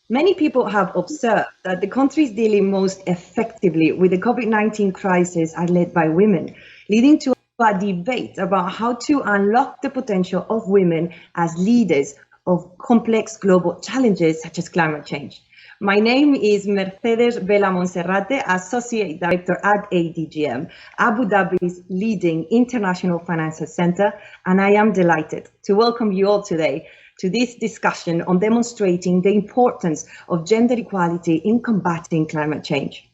Many people have observed that the countries dealing most effectively with the COVID-19 crisis are led by women, leading to a debate about how to unlock the potential of women as leaders of complex global challenges such as climate change. My name is Mercedes Vela Monserrate, Associate Director at ADGM, Abu Dhabi's leading international financial center, and I am delighted to welcome you all today to this discussion on demonstrating the importance of gender equality in combating climate change.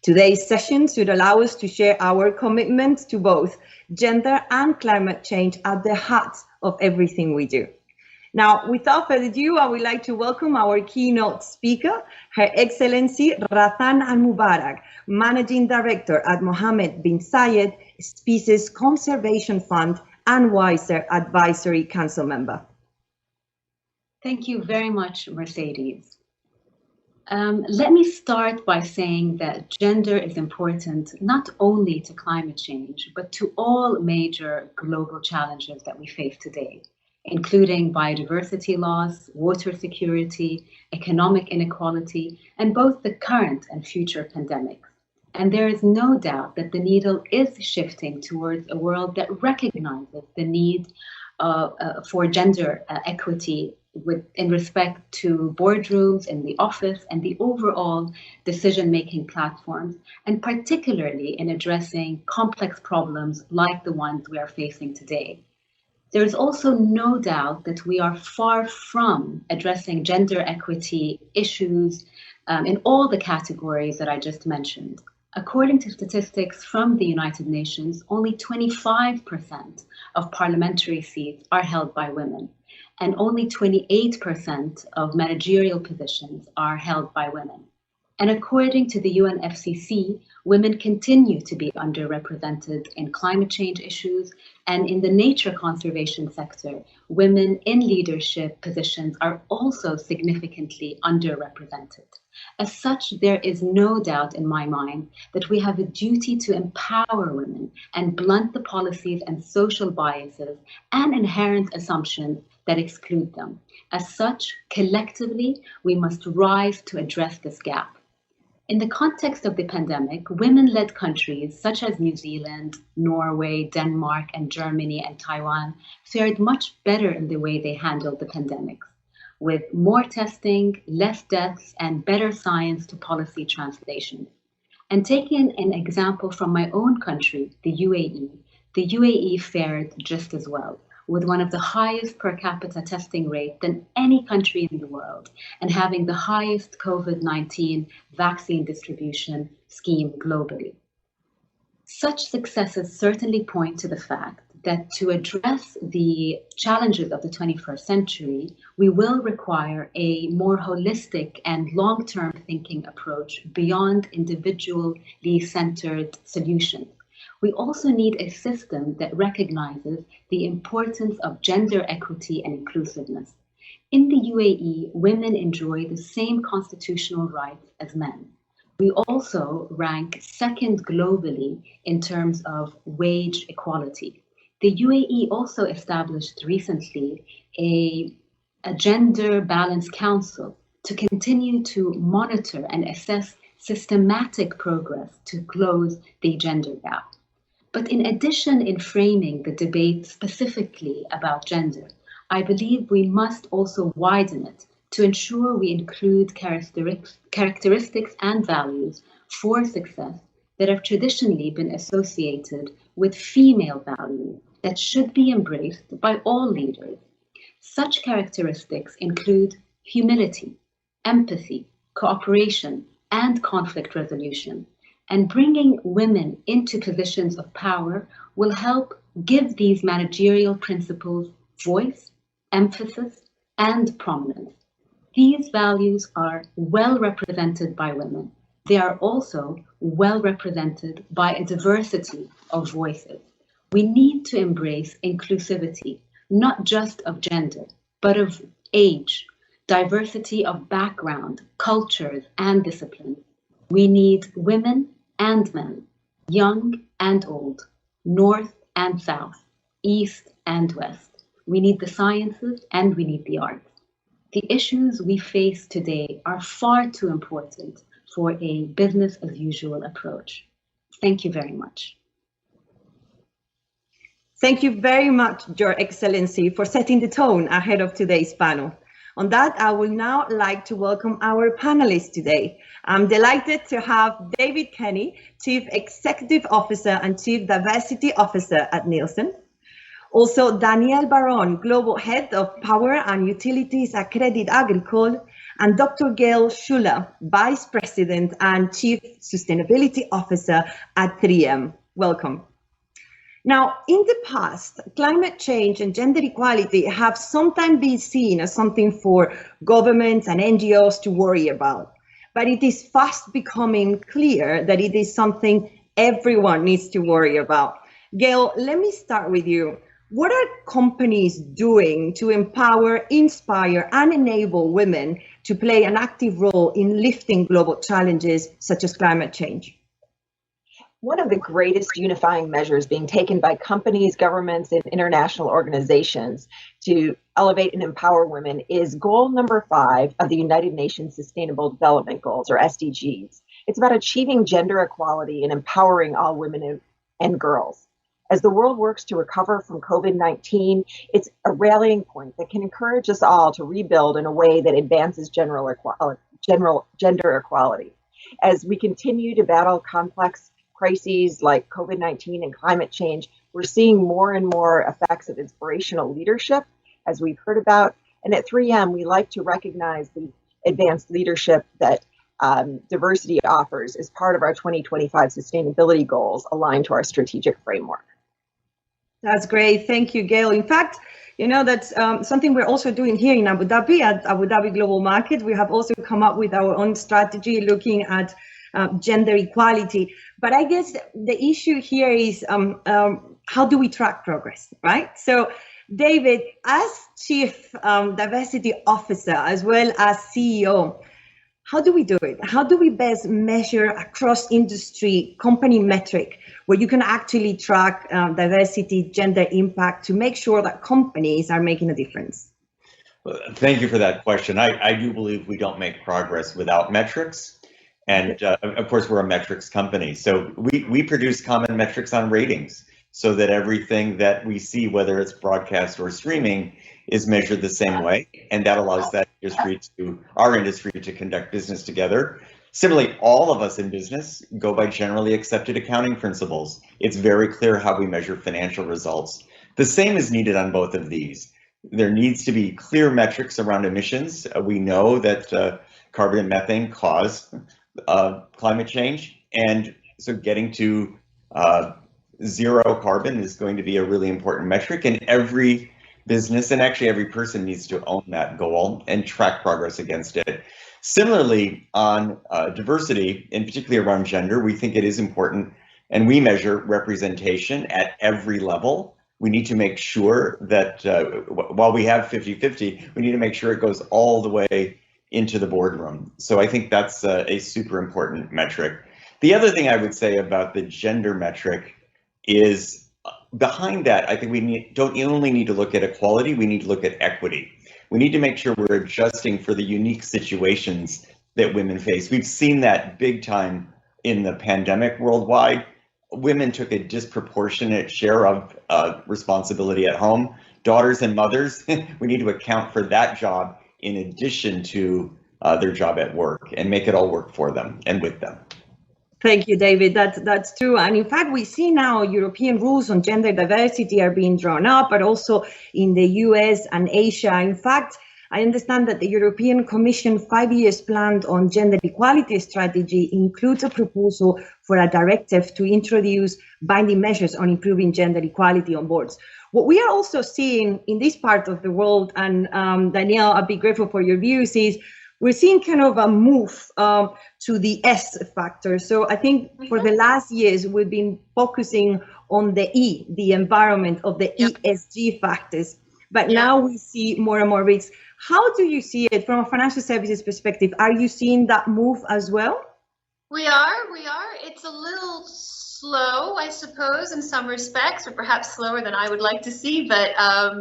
Today's session should allow us to share our commitment to both gender and climate change at the heart of everything we do. Now, without further ado, I would like to welcome our keynote speaker, Her Excellency Razan Mubarak, Managing Director at Mohamed bin Zayed Species Conservation Fund and Wiser Advisory Council member. Thank you very much, Mercedes. Let me start by saying that gender is important not only to climate change, but to all major global challenges that we face today, including biodiversity loss, water security, economic inequality, and both the current and future pandemics. And there is no doubt that the needle is shifting towards a world that recognizes the need for gender equity in respect to boardrooms in the office and the overall decision-making platforms, and particularly in addressing complex problems like the ones we are facing today. There is also no doubt that we are far from addressing gender equity issues in all the categories that I just mentioned. According to statistics from the United Nations, only 25% of parliamentary seats are held by women, and only 28% of managerial positions are held by women. And according to the UNFCCC, women continue to be underrepresented in climate change issues, and in the nature conservation sector, women in leadership positions are also significantly underrepresented. As such, there is no doubt in my mind that we have a duty to empower women and blunt the policies and social biases and inherent assumptions that exclude them. As such, collectively, we must rise to address this gap. In the context of the pandemic, women-led countries such as New Zealand, Norway, Denmark, and Germany and Taiwan fared much better in the way they handled the pandemic, with more testing, less deaths, and better science to policy translation. And taking an example from my own country, the UAE fared just as well, with one of the highest per capita testing rate than any country in the world, and having the highest COVID-19 vaccine distribution scheme globally. Such successes certainly point to the fact that to address the challenges of the 21st century, we will require a more holistic and long-term thinking approach beyond individually centered solutions. We also need a system that recognizes the importance of gender equity and inclusiveness. In the UAE, women enjoy the same constitutional rights as men. We also rank second globally in terms of wage equality. The UAE also established recently a gender balance council to continue to monitor and assess systematic progress to close the gender gap. But in addition, in framing the debate specifically about gender, I believe we must also widen it to ensure we include characteristics and values for success that have traditionally been associated with female values that should be embraced by all leaders. Such characteristics include humility, empathy, cooperation, and conflict resolution. And bringing women into positions of power will help give these managerial principles voice, emphasis, and prominence. These values are well represented by women. They are also well represented by a diversity of voices. We need to embrace inclusivity, not just of gender, but of age, diversity of background, cultures, and disciplines. We need women and men, young and old, north and south, east and west. We need the sciences and we need the arts. The issues we face today are far too important for a business as usual approach. Thank you very much. Thank you very much, Your Excellency, for setting the tone ahead of today's panel. On that, I would now like to welcome our panelists today. I'm delighted to have David Kenny, Chief Executive Officer and Chief Diversity Officer at Nielsen. Also, Danielle Baron, Global Head of Power and Utilities at Crédit Agricole, and Dr. Gayle Schueller, Vice President and Chief Sustainability Officer at 3M. Welcome. Now, in the past, climate change and gender equality have sometimes been seen as something for governments and NGOs to worry about. But it is fast becoming clear that it is something everyone needs to worry about. Gayle, let me start with you. What are companies doing to empower, inspire, and enable women to play an active role in lifting global challenges such as climate change? One of the greatest unifying measures being taken by companies, governments, and international organizations to elevate and empower women is goal number 5 of the United Nations Sustainable Development Goals, or SDGs. It's about achieving gender equality and empowering all women and girls. As the world works to recover from COVID-19, it's a rallying point that can encourage us all to rebuild in a way that advances gender equality. As we continue to battle complex crises like COVID-19 and climate change, we're seeing more and more effects of inspirational leadership, as we've heard about. And at 3M, we like to recognize the advanced leadership that diversity offers as part of our 2025 sustainability goals aligned to our strategic framework. That's great. Thank you, Gayle. In fact, you know, that's something we're also doing here in Abu Dhabi at Abu Dhabi Global Market. We have also come up with our own strategy looking at gender equality. But I guess the issue here is how do we track progress, right? So, David, as Chief Diversity Officer as well as CEO, how do we do it? How do we best measure across industry company metric where you can actually track diversity, gender impact to make sure that companies are making a difference? Well, thank you for that question. I do believe we don't make progress without metrics. And of course, we're a metrics company. So we produce common metrics on ratings so that everything that we see, whether it's broadcast or streaming, is measured the same way. And that allows our industry to conduct business together. Similarly, all of us in business go by generally accepted accounting principles. It's very clear how we measure financial results. The same is needed on both of these. There needs to be clear metrics around emissions. We know that carbon and methane cause climate change, and so getting to zero carbon is going to be a really important metric, and every business and actually every person needs to own that goal and track progress against it. Similarly, on diversity, and particularly around gender, we think it is important, and we measure representation at every level. We need to make sure that while we have 50-50, we need to make sure it goes all the way into the boardroom. So I think that's a super important metric. The other thing I would say about the gender metric is behind that, I think we don't only need to look at equality, we need to look at equity. We need to make sure we're adjusting for the unique situations that women face. We've seen that big time in the pandemic worldwide. Women took a disproportionate share of responsibility at home. Daughters and mothers, we need to account for that job in addition to their job at work and make it all work for them and with them. Thank you, David. That's true. And in fact, we see now European rules on gender diversity are being drawn up, but also in the US and Asia. In fact, I understand that the European Commission 5 years plan on gender equality strategy includes a proposal for a directive to introduce binding measures on improving gender equality on boards. What we are also seeing in this part of the world, and Danielle, I'd be grateful for your views, is we're seeing kind of a move to the S factor. So I think for the last years, we've been focusing on the E, the environment of the ESG factors. But now we see more and more risks. How do you see it from a financial services perspective? Are you seeing that move as well? We are. It's a little slow, I suppose, in some respects, or perhaps slower than I would like to see, but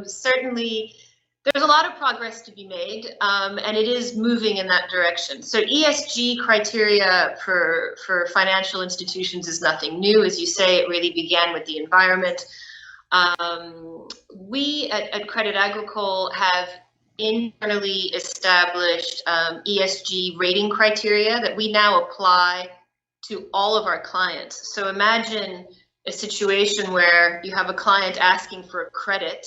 certainly there's a lot of progress to be made, and it is moving in that direction. So ESG criteria for financial institutions is nothing new. As you say, it really began with the environment. We at Crédit Agricole have internally established ESG rating criteria that we now apply to all of our clients. So imagine a situation where you have a client asking for a credit,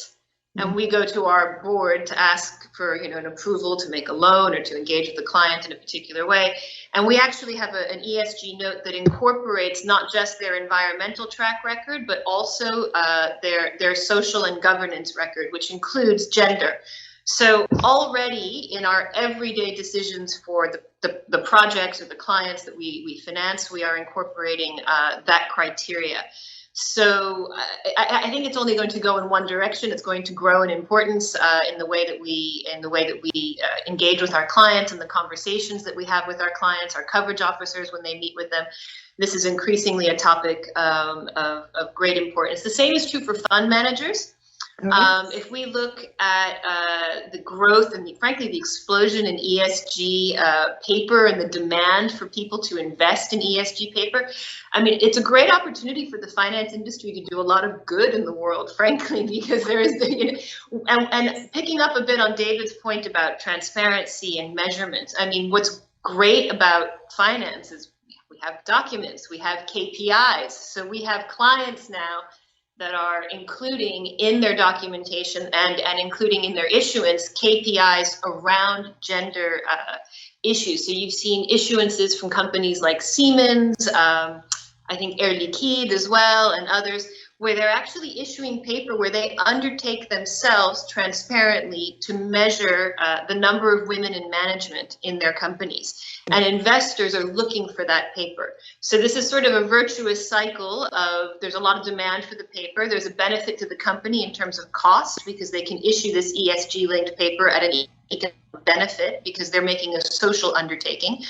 and we go to our board to ask for an approval to make a loan or to engage with the client in a particular way. And we actually have an ESG note that incorporates not just their environmental track record, but also their social and governance record, which includes gender. So already in our everyday decisions for the projects or the clients that we finance, we are incorporating that criteria. So I think it's only going to go in one direction. It's going to grow in importance in the way that we engage with our clients and the conversations that we have with our clients, our coverage officers when they meet with them. This is increasingly a topic of great importance. The same is true for fund managers. If we look at the growth and frankly the explosion in ESG paper and the demand for people to invest in ESG paper, I mean, it's a great opportunity for the finance industry to do a lot of good in the world, frankly, because there is, and picking up a bit on David's point about transparency and measurement. I mean, what's great about finance is we have documents, we have KPIs, so we have clients now that are including in their documentation and including in their issuance KPIs around gender issues. So you've seen issuances from companies like Siemens, I think Air Liquide as well, and others, where they're actually issuing paper where they undertake themselves transparently to measure the number of women in management in their companies. And investors are looking for that paper. So this is sort of a virtuous cycle of there's a lot of demand for the paper. There's a benefit to the company in terms of cost because they can issue this ESG linked paper at an economic benefit because they're making a social undertaking.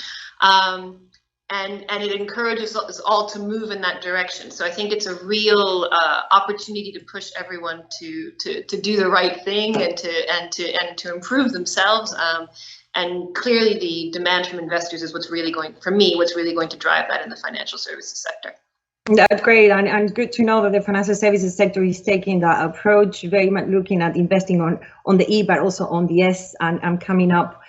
And it encourages us all to move in that direction. So I think it's a real opportunity to push everyone to do the right thing and to improve themselves. And clearly the demand from investors is what's really going to drive that in the financial services sector. That's great, and good to know that the financial services sector is taking that approach, very much looking at investing on the E, but also on the S, and coming up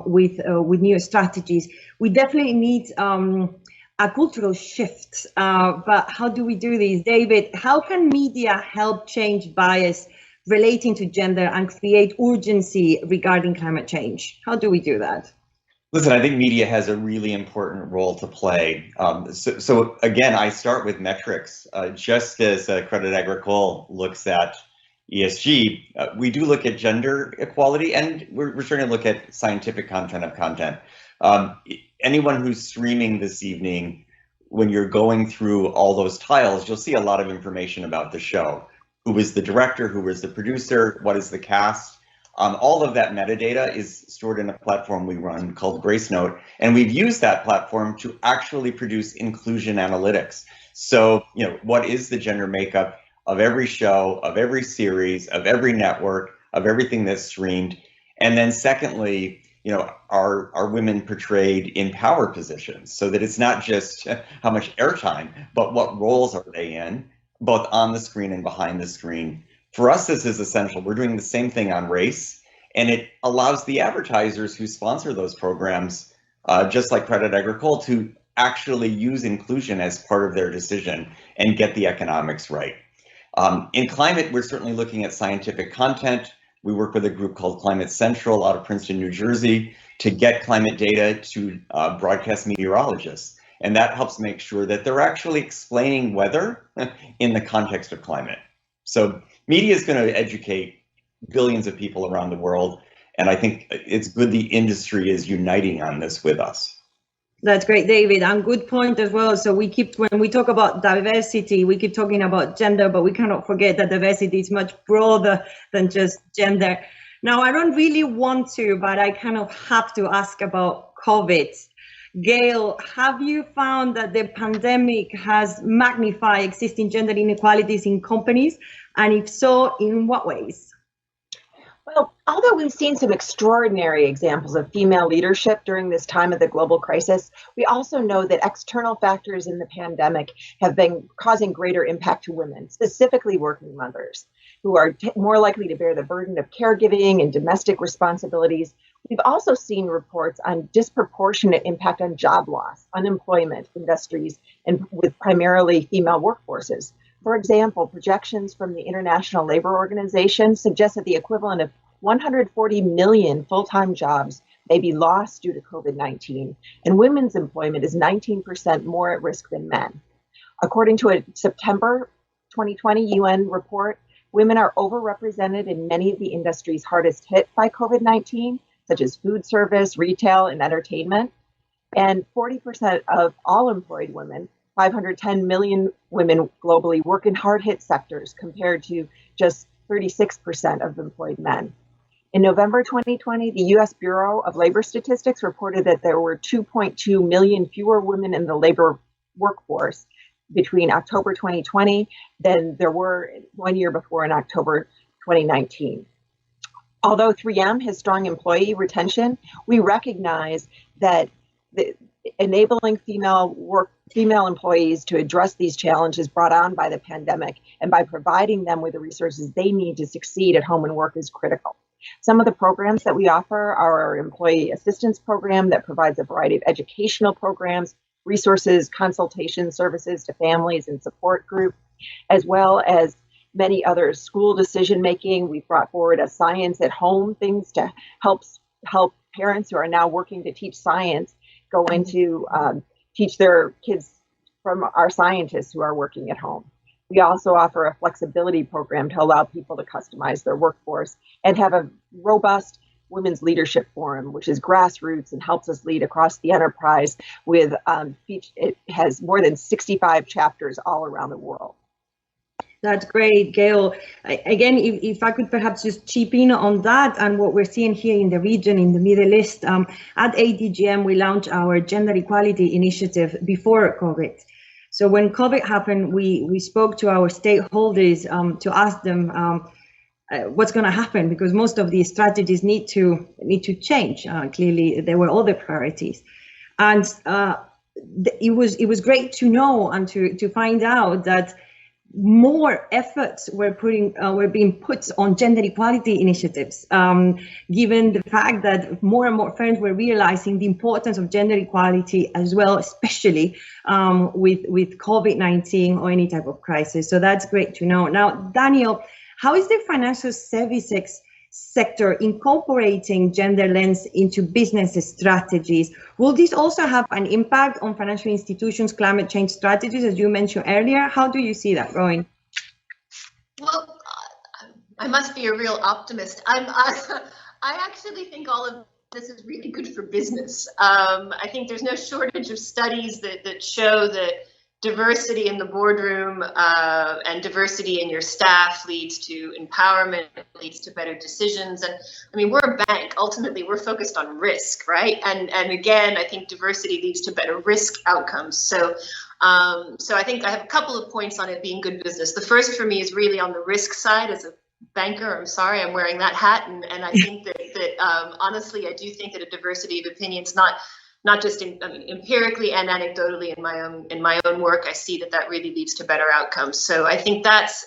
with new strategies. We definitely need a cultural shift, but how do we do this? David, how can media help change bias relating to gender and create urgency regarding climate change? How do we do that? Listen, I think media has a really important role to play. So again, I start with metrics. Just as Crédit Agricole looks at ESG, we do look at gender equality, and we're starting to look at scientific content of content. Anyone who's streaming this evening, when you're going through all those tiles, you'll see a lot of information about the show. Who was the director, who was the producer, what is the cast? All of that metadata is stored in a platform we run called Gracenote, and we've used that platform to actually produce inclusion analytics. So, what is the gender makeup of every show, of every series, of every network, of everything that's streamed? And then secondly, are women portrayed in power positions, so that it's not just how much airtime, but what roles are they in, both on the screen and behind the screen. For us, this is essential. We're doing the same thing on race, and it allows the advertisers who sponsor those programs, just like Crédit Agricole, to actually use inclusion as part of their decision and get the economics right. In climate, we're certainly looking at scientific content. We work with a group called Climate Central out of Princeton, New Jersey, to get climate data to broadcast meteorologists. And that helps make sure that they're actually explaining weather in the context of climate. So media is going to educate billions of people around the world. And I think it's good the industry is uniting on this with us. That's great, David, and good point as well. So when we talk about diversity, we keep talking about gender, but we cannot forget that diversity is much broader than just gender. Now, I don't really want to, but I kind of have to ask about COVID. Gayle, have you found that the pandemic has magnified existing gender inequalities in companies? And if so, in what ways? Well, although we've seen some extraordinary examples of female leadership during this time of the global crisis, we also know that external factors in the pandemic have been causing greater impact to women, specifically working mothers, who are more likely to bear the burden of caregiving and domestic responsibilities. We've also seen reports on disproportionate impact on job loss, unemployment, industries, and with primarily female workforces. For example, projections from the International Labor Organization suggest that the equivalent of 140 million full-time jobs may be lost due to COVID-19, and women's employment is 19% more at risk than men. According to a September 2020 UN report, women are overrepresented in many of the industries hardest hit by COVID-19, such as food service, retail, and entertainment. And 40% of all employed women, 510 million women globally, work in hard-hit sectors compared to just 36% of employed men. In November 2020, the U.S. Bureau of Labor Statistics reported that there were 2.2 million fewer women in the labor workforce between October 2020 than there were 1 year before in October 2019. Although 3M has strong employee retention, we recognize that enabling female employees to address these challenges brought on by the pandemic and by providing them with the resources they need to succeed at home and work is critical. Some of the programs that we offer are our employee assistance program that provides a variety of educational programs, resources, consultation services to families and support groups, as well as many others. School decision making, we've brought forward a science at home things to help parents who are now working to teach science go into teach their kids from our scientists who are working at home. We also offer a flexibility program to allow people to customize their workforce and have a robust Women's Leadership Forum, which is grassroots and helps us lead across the enterprise with, it has more than 65 chapters all around the world. That's great, Gayle. Again, if I could perhaps just chip in on that and what we're seeing here in the region, in the Middle East. At ADGM, we launched our Gender Equality Initiative before COVID. So when COVID happened, we spoke to our stakeholders to ask them what's going to happen, because most of these strategies need to change. Clearly, there were other priorities, and it was great to know and to find out that more efforts were being put on gender equality initiatives, given the fact that more and more firms were realizing the importance of gender equality as well, especially with COVID-19 or any type of crisis. So that's great to know. Now, Danielle, how is the financial services sector incorporating gender lens into business strategies? Will this also have an impact on financial institutions' climate change strategies, as you mentioned earlier? How do you see that going? Well, I must be a real optimist. I actually think all of this is really good for business. I think there's no shortage of studies that show that diversity in the boardroom and diversity in your staff leads to empowerment, leads to better decisions. And I mean, we're a bank. Ultimately, we're focused on risk, right? And again, I think diversity leads to better risk outcomes. So I think I have a couple of points on it being good business. The first for me is really on the risk side. As a banker, I'm sorry, I'm wearing that hat. And I think that honestly, I do think that a diversity of opinions, not just empirically and anecdotally in my own work, I see that really leads to better outcomes. So I think that's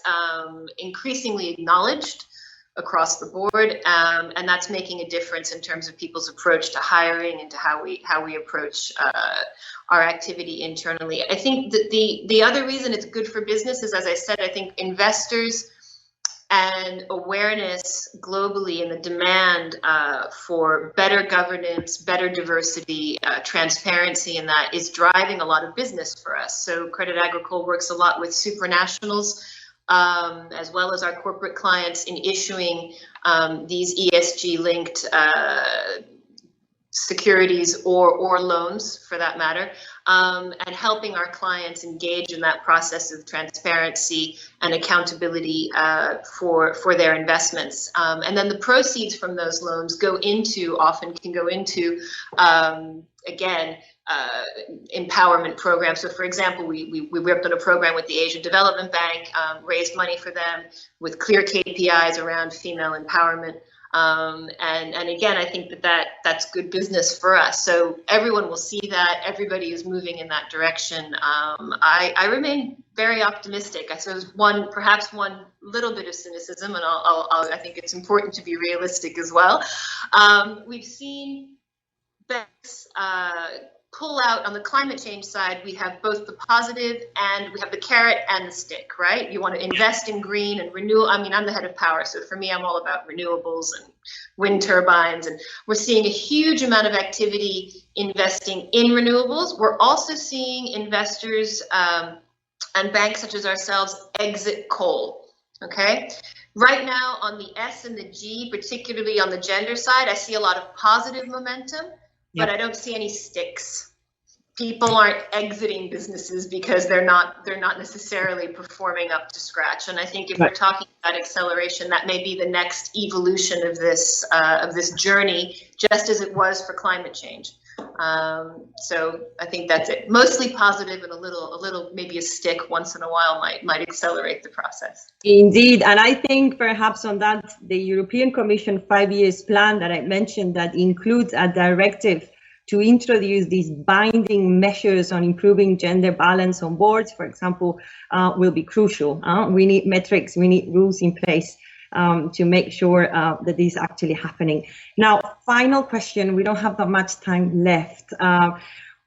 increasingly acknowledged across the board, and that's making a difference in terms of people's approach to hiring and to how we approach our activity internally. I think that the other reason it's good for business is, as I said, I think investors and awareness globally and the demand for better governance, better diversity, transparency, and that is driving a lot of business for us. So Crédit Agricole works a lot with supranationals, as well as our corporate clients in issuing these ESG-linked securities or loans for that matter, and helping our clients engage in that process of transparency and accountability for their investments. And then the proceeds from those loans often can go into, again, empowerment programs. So for example, we worked on a program with the Asian Development Bank, raised money for them with clear KPIs around female empowerment. And again, I think that's good business for us. So everyone will see that. Everybody is moving in that direction. I remain very optimistic. I suppose perhaps one little bit of cynicism, and I think it's important to be realistic as well. We've seen banks pull out on the climate change side. We have both the positive and we have the carrot and the stick, right? You want to invest in green and renew. I mean, I'm the head of power, so for me, I'm all about renewables and wind turbines. And we're seeing a huge amount of activity investing in renewables. We're also seeing investors and banks such as ourselves exit coal. Okay. Right now on the S and the G, particularly on the gender side, I see a lot of positive momentum. But I don't see any sticks. People aren't exiting businesses because they're not necessarily performing up to scratch. And I think if we're talking about acceleration, that may be the next evolution of this journey, just as it was for climate change. So I think that's it. Mostly positive, and a little maybe a stick once in a while might accelerate the process. Indeed, and I think perhaps on that, the European Commission 5-year plan that I mentioned that includes a directive to introduce these binding measures on improving gender balance on boards, for example, will be crucial. We need metrics, we need rules in place to make sure that this is actually happening. Now, final question, we don't have that much time left.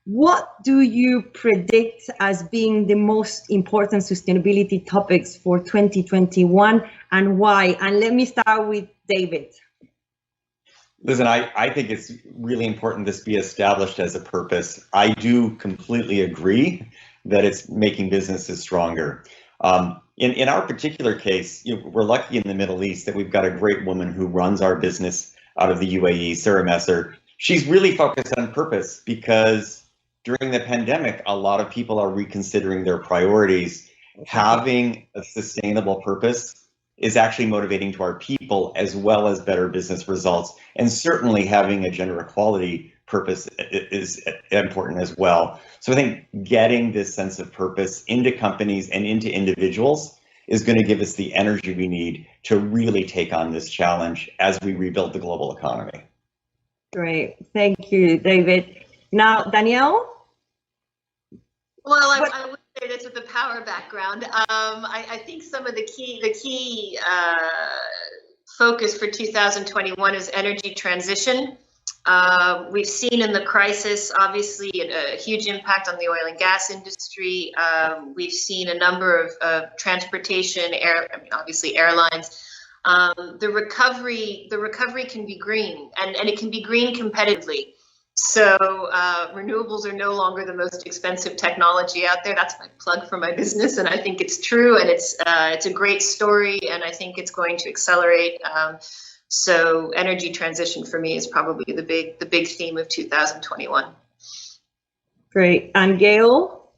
What do you predict as being the most important sustainability topics for 2021 and why? And let me start with David. Listen, I think it's really important this be established as a purpose. I do completely agree that it's making businesses stronger. In our particular case, we're lucky in the Middle East that we've got a great woman who runs our business out of the UAE, Sarah Messer. She's really focused on purpose because during the pandemic, a lot of people are reconsidering their priorities. Having a sustainable purpose is actually motivating to our people as well as better business results. And certainly having a gender equality purpose is important as well. So I think getting this sense of purpose into companies and into individuals is going to give us the energy we need to really take on this challenge as we rebuild the global economy. Great, thank you, David. Now, Danielle? Well, I would say this with the power background. I think some of the key focus for 2021 is energy transition. We've seen in the crisis, obviously, a huge impact on the oil and gas industry. We've seen a number of transportation, obviously airlines. The recovery can be green, and it can be green competitively. So renewables are no longer the most expensive technology out there. That's my plug for my business, and I think it's true, and it's a great story, and I think it's going to accelerate. So energy transition for me is probably the big theme of 2021. Great, and Gayle?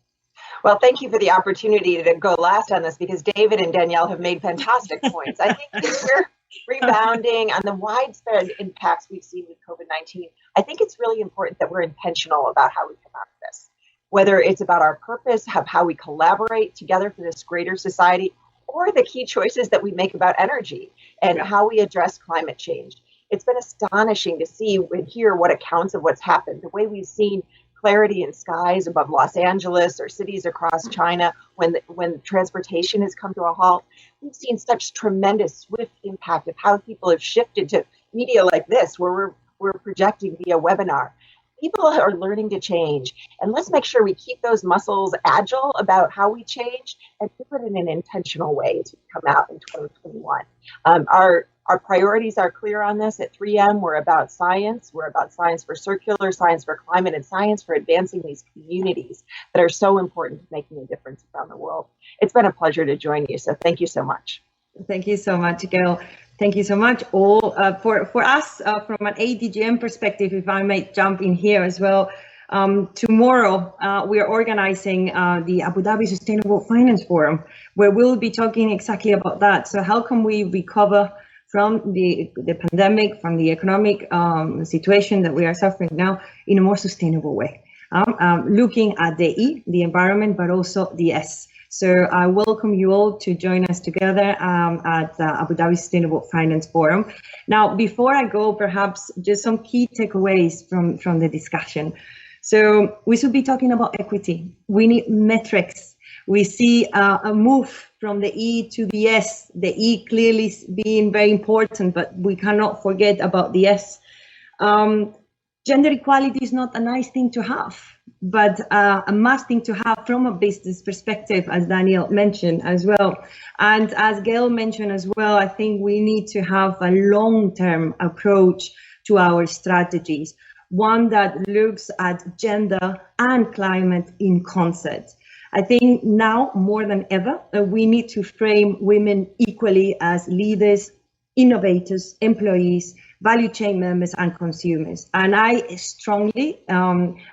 Well, thank you for the opportunity to go last on this because David and Danielle have made fantastic points. I think we're rebounding on the widespread impacts we've seen with COVID-19. I think it's really important that we're intentional about how we come out of this, whether it's about our purpose, how we collaborate together for this greater society, or the key choices that we make about energy and how we address climate change. It's been astonishing to see and hear what accounts of what's happened, the way we've seen clarity in skies above Los Angeles or cities across China when transportation has come to a halt. We've seen such tremendous, swift impact of how people have shifted to media like this, where we're projecting via webinar. People are learning to change, and let's make sure we keep those muscles agile about how we change and do it in an intentional way as we come out in 2021. Our priorities are clear on this. At 3M, we're about science. We're about science for circular, science for climate, and science for advancing these communities that are so important to making a difference around the world. It's been a pleasure to join you, so thank you so much. Thank you so much, Gayle. Thank you so much. All for us from an ADGM perspective, if I may jump in here as well. Tomorrow we are organizing the Abu Dhabi Sustainable Finance Forum, where we'll be talking exactly about that. So how can we recover from the pandemic, from the economic situation that we are suffering now in a more sustainable way? Looking at the E, the environment, but also the S. So I welcome you all to join us together at the Abu Dhabi Sustainable Finance Forum. Now, before I go, perhaps just some key takeaways from the discussion. So we should be talking about equity. We need metrics. We see a move from the E to the S, the E clearly being very important, but we cannot forget about the S. Gender equality is not a nice thing to have, but a must thing to have from a business perspective, as Danielle mentioned as well. And as Gayle mentioned as well, I think we need to have a long-term approach to our strategies, one that looks at gender and climate in concert. I think now more than ever, we need to frame women equally as leaders, innovators, employees, value chain members and consumers. And I strongly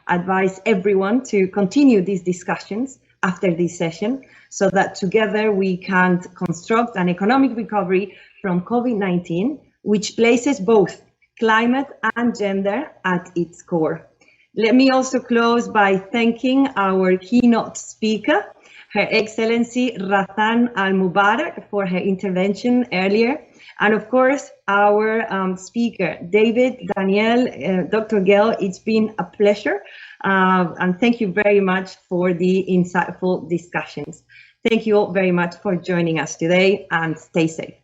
advise everyone to continue these discussions after this session so that together we can construct an economic recovery from COVID-19, which places both climate and gender at its core. Let me also close by thanking our keynote speaker, Her Excellency Razan Al-Mubarak, for her intervention earlier. And of course, our speaker, David, Danielle, Dr. Gayle, it's been a pleasure. And thank you very much for the insightful discussions. Thank you all very much for joining us today and stay safe.